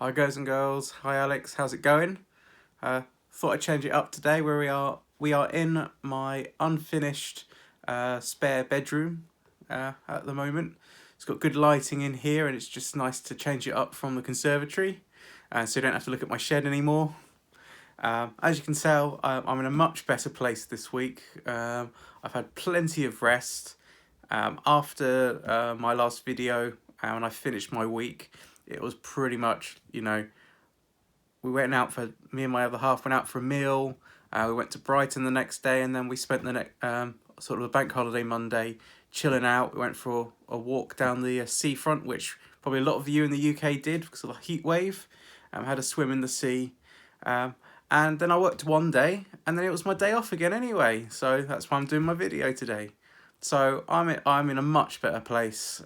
Hi guys and girls, hi Alex, how's it going? Uh, Thought I'd change it up today where we are in my unfinished spare bedroom at the moment. It's got good lighting in here and it's just nice to change it up from the conservatory so you don't have to look at my shed anymore. As you can tell, I'm in a much better place this week. I've had plenty of rest. After my last video, when I finished my week, it was pretty much, we went out for, me and my other half went out for a meal. We went to Brighton the next day, and then we spent the next, sort of a bank holiday Monday chilling out. We went for a walk down the seafront, which probably a lot of you in the UK did because of the heat wave. Had a swim in the sea. And then I worked one day, and then it was my day off again anyway. So that's why I'm doing my video today. So I'm in a much better place.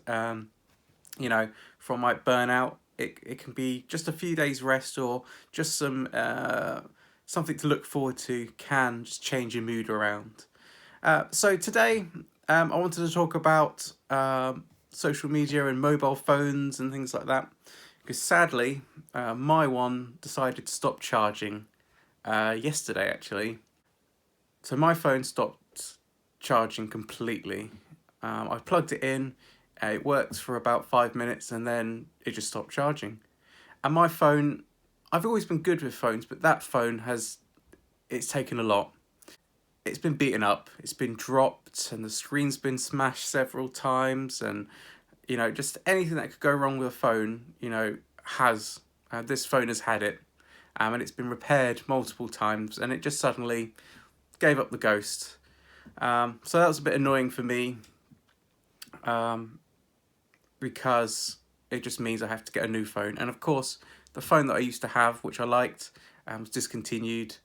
From my burnout, it can be just a few days rest or just something to look forward to can just change your mood around. So today, I wanted to talk about social media and mobile phones and things like that, because sadly, my one decided to stop charging yesterday actually. So my phone stopped charging completely. I plugged it in, it worked for about 5 minutes, and then it just stopped charging. And my phone, I've always been good with phones, but that phone it's taken a lot. It's been beaten up, it's been dropped, and the screen's been smashed several times, and just anything that could go wrong with a phone, has this phone has had it, and it's been repaired multiple times, and it just suddenly gave up the ghost. So that was a bit annoying for me, because it just means I have to get a new phone. And of course, the phone that I used to have, which I liked, was discontinued.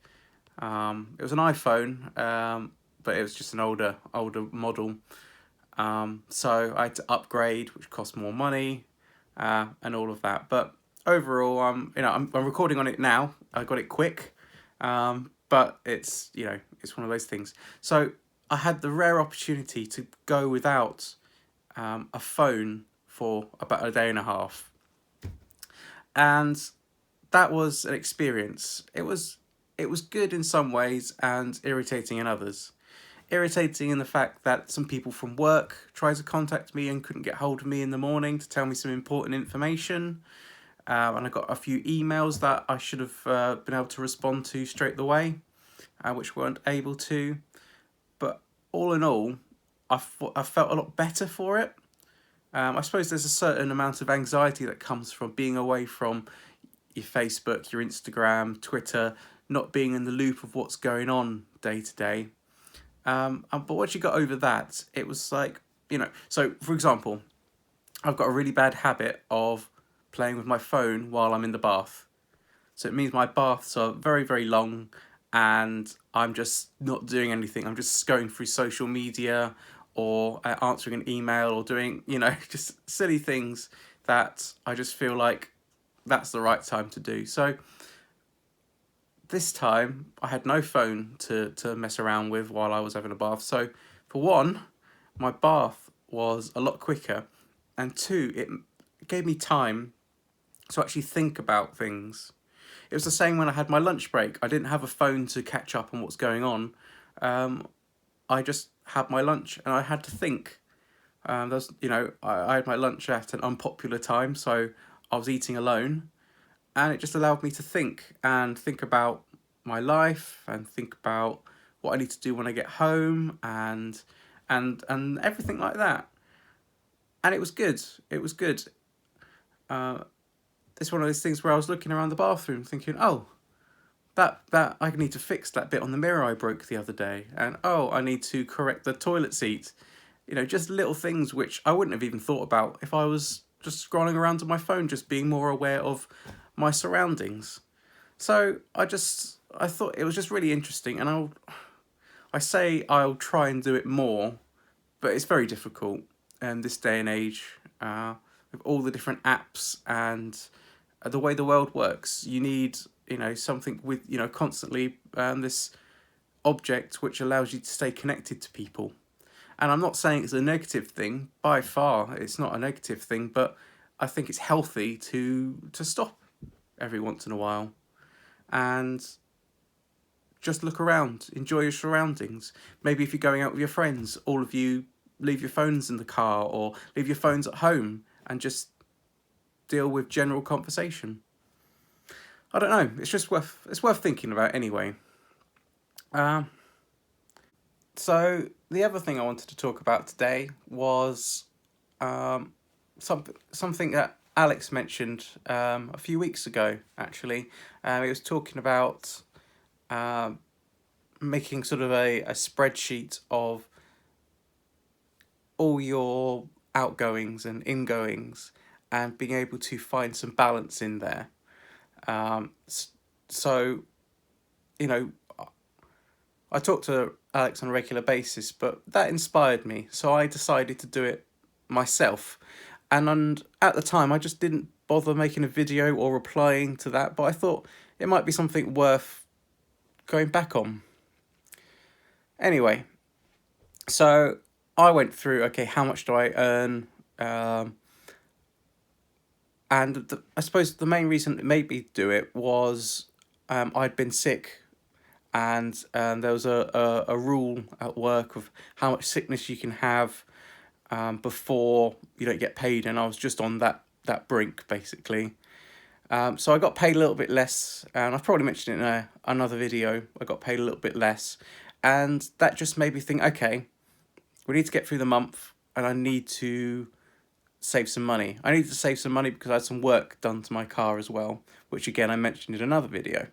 It was an iPhone, but it was just an older model. So I had to upgrade, which cost more money, and all of that. But overall, I'm recording on it now. I got it quick, but it's one of those things. So I had the rare opportunity to go without a phone for about a day and a half, and that was an experience. It was good in some ways and irritating in others. Irritating in the fact that some people from work tried to contact me and couldn't get hold of me in the morning to tell me some important information. And I got a few emails that I should have been able to respond to straight away, which weren't able to. But all in all, I felt a lot better for it. I suppose there's a certain amount of anxiety that comes from being away from your Facebook, your Instagram, Twitter, not being in the loop of what's going on day to day. But once you got over that, it was like, so for example, I've got a really bad habit of playing with my phone while I'm in the bath. So it means my baths are very, very long and I'm just not doing anything. I'm just going through social media or answering an email or doing, just silly things that I just feel like that's the right time to do. So this time I had no phone to mess around with while I was having a bath. So for one, my bath was a lot quicker, and two, it gave me time to actually think about things. It was the same when I had my lunch break. I didn't have a phone to catch up on what's going on. I just had my lunch and I had to think. I had my lunch at an unpopular time, so I was eating alone, and it just allowed me to think about my life and think about what I need to do when I get home and everything like that. And it was good. It was good. It's one of those things where I was looking around the bathroom thinking, oh, that I need to fix that bit on the mirror I broke the other day, and oh, I need to correct the toilet seat. Just little things which I wouldn't have even thought about if I was just scrolling around on my phone, just being more aware of my surroundings. So I thought it was just really interesting, and I'll try and do it more, but it's very difficult in this day and age, with all the different apps and the way the world works. You need something with constantly this object which allows you to stay connected to people. And I'm not saying it's a negative thing. By far, it's not a negative thing, but I think it's healthy to stop every once in a while, and just look around, enjoy your surroundings. Maybe if you're going out with your friends, all of you leave your phones in the car or leave your phones at home and just deal with general conversation. I don't know, it's worth thinking about anyway. So the other thing I wanted to talk about today was something that Alex mentioned a few weeks ago, actually. He was talking about making sort of a spreadsheet of all your outgoings and ingoings and being able to find some balance in there. So, you know, I talk to Alex on a regular basis, but that inspired me, so I decided to do it myself. And at the time, I just didn't bother making a video or replying to that, but I thought it might be something worth going back on. Anyway, so I went through, okay, how much do I earn? And I suppose the main reason it made me do it was I'd been sick, and there was a rule at work of how much sickness you can have before you don't get paid, and I was just on that brink, basically. So I got paid a little bit less, and I've probably mentioned it in another video. I got paid a little bit less, and that just made me think, okay, we need to get through the month, and I need to save some money. I needed to save some money because I had some work done to my car as well, which again I mentioned in another video.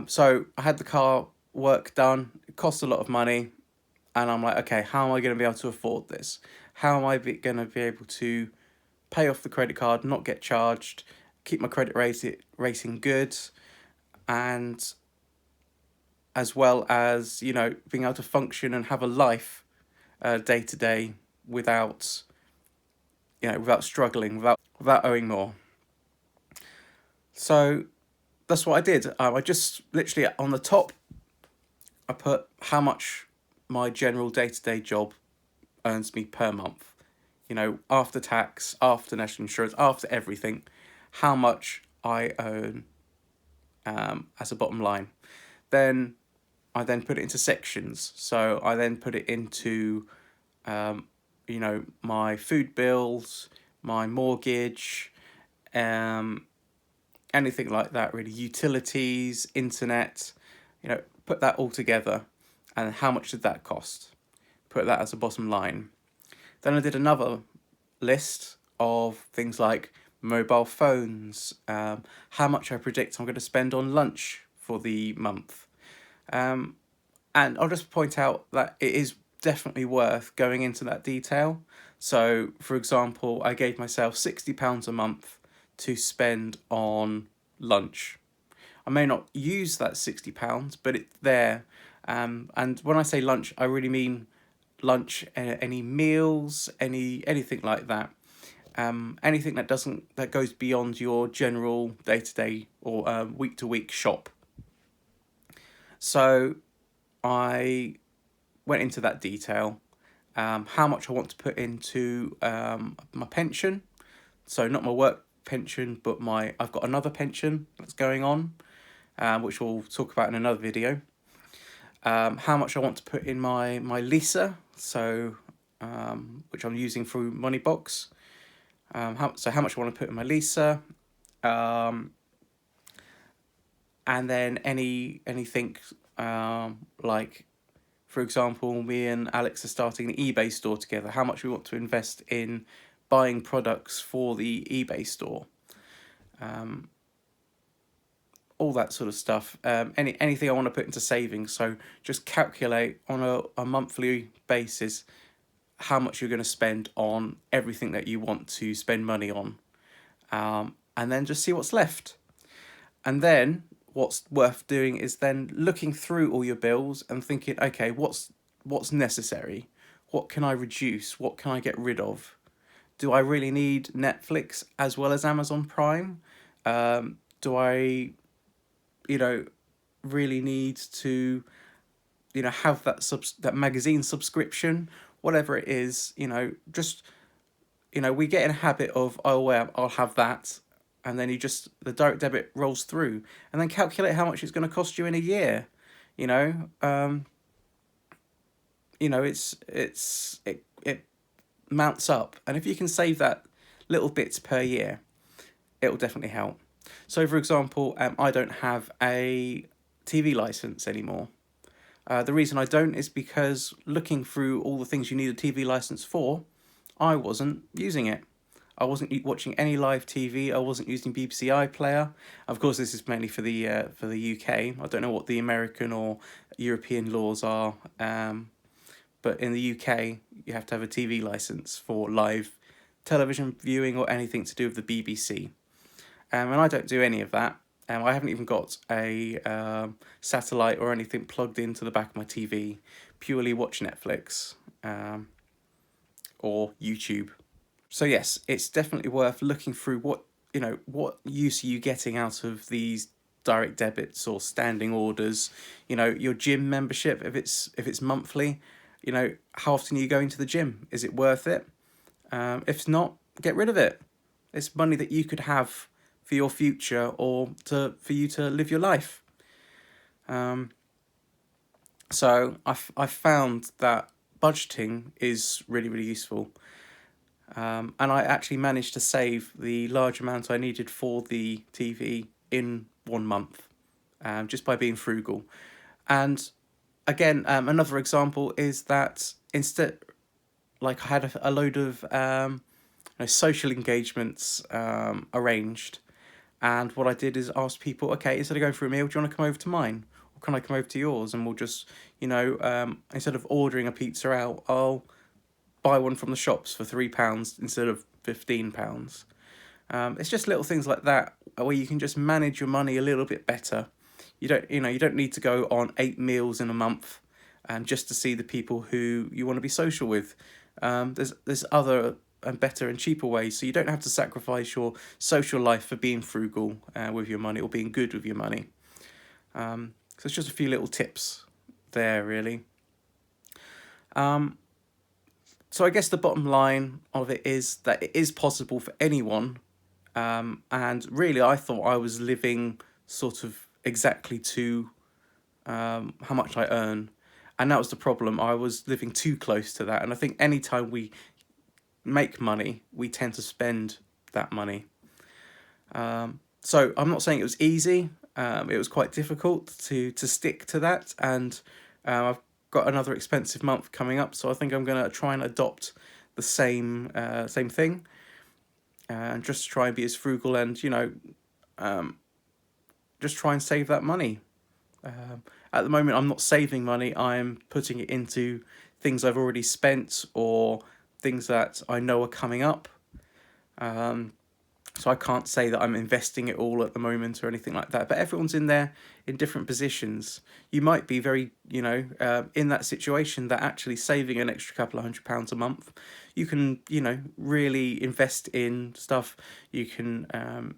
So I had the car work done. It cost a lot of money, and I'm like, okay, how am I going to be able to afford this? How am I going to be able to pay off the credit card, not get charged, keep my credit rating good, and as well as, you know, being able to function and have a life day to day without, you know, without struggling, without owing more. So that's what I did. I just literally on the top, I put how much my general day-to-day job earns me per month. You know, after tax, after national insurance, after everything, how much I earn as a bottom line. Then I then put it into sections. So I then put it into, you know, my food bills, my mortgage, anything like that really, utilities, internet, you know, put that all together, and how much did that cost? Put that as a bottom line. Then I did another list of things like mobile phones, how much I predict I'm going to spend on lunch for the month. And I'll just point out that it is definitely worth going into that detail. So, for example, I gave myself £60 a month to spend on lunch. I may not use that £60, but it's there. And when I say lunch, I really mean lunch, any meals, anything like that. Anything that goes beyond your general day-to-day or week-to-week shop. So I went into that detail, how much I want to put into my pension. So not my work pension, but I've got another pension that's going on, which we'll talk about in another video. How much I want to put in my Lisa, so which I'm using through Moneybox. How much I want to put in my Lisa, and then anything like, for example, me and Alex are starting an eBay store together. How much we want to invest in buying products for the eBay store. All that sort of stuff. Anything I want to put into savings. So just calculate on a monthly basis how much you're going to spend on everything that you want to spend money on, and then just see what's left. And then what's worth doing is then looking through all your bills and thinking, okay, what's necessary? What can I reduce? What can I get rid of? Do I really need Netflix as well as Amazon Prime? Do I, you know, really need to, you know, have that magazine subscription? Whatever it is, you know, just, you know, we get in a habit of, oh well, I'll have that, and then the direct debit rolls through, and then calculate how much it's going to cost you in a year. You know, it mounts up, and if you can save that little bits per year, it will definitely help. So, for example, I don't have a TV license anymore. The reason I don't is because looking through all the things you need a TV license for, I wasn't using it. I wasn't watching any live TV. I wasn't using BBC iPlayer. Of course, this is mainly for the UK. I don't know what the American or European laws are, but in the UK, you have to have a TV license for live television viewing or anything to do with the BBC. And I don't do any of that. I haven't even got a satellite or anything plugged into the back of my TV. Purely watch Netflix or YouTube. So yes, it's definitely worth looking through what use are you getting out of these direct debits or standing orders. Your gym membership, if it's monthly, how often are you going to the gym? Is it worth it? If not, get rid of it. It's money that you could have for your future or for you to live your life. So I found that budgeting is really, really useful. And I actually managed to save the large amount I needed for the TV in 1 month, just by being frugal. And again, another example is that instead, like I had a load of social engagements arranged, and what I did is ask people, okay, instead of going for a meal, do you want to come over to mine? Or can I come over to yours? And we'll just, instead of ordering a pizza out, I'll buy one from the shops for £3 instead of £15. It's just little things like that where you can just manage your money a little bit better. You don't need to go on 8 meals in a month just to see the people who you want to be social with. There's other and better and cheaper ways, so you don't have to sacrifice your social life for being frugal with your money or being good with your money. So it's just a few little tips there, really. So I guess the bottom line of it is that it is possible for anyone, and really I thought I was living sort of exactly to how much I earn, and that was the problem. I was living too close to that, and I think anytime we make money, we tend to spend that money. So I'm not saying it was easy. It was quite difficult to stick to that, and I've got another expensive month coming up, so I think I'm going to try and adopt the same thing, and just try and be as frugal and just try and save that money. At the moment, I'm not saving money. I'm putting it into things I've already spent or things that I know are coming up. So I can't say that I'm investing it all at the moment or anything like that. But everyone's in different positions. You might be very, in that situation that actually saving an extra couple of £100 a month, you can, really invest in stuff. You can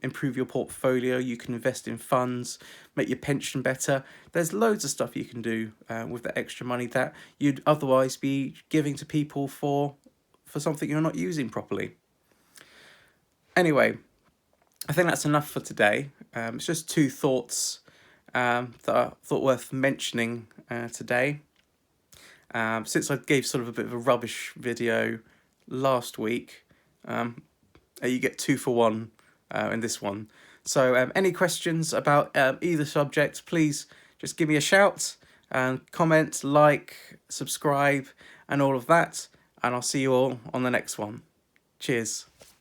improve your portfolio. You can invest in funds, make your pension better. There's loads of stuff you can do with that extra money that you'd otherwise be giving to people for something you're not using properly. Anyway, I think that's enough for today. It's just 2 thoughts that I thought worth mentioning today. Since I gave sort of a bit of a rubbish video last week, you get 2 for 1 in this one. So any questions about either subject, please just give me a shout and comment, like, subscribe and all of that. And I'll see you all on the next one. Cheers.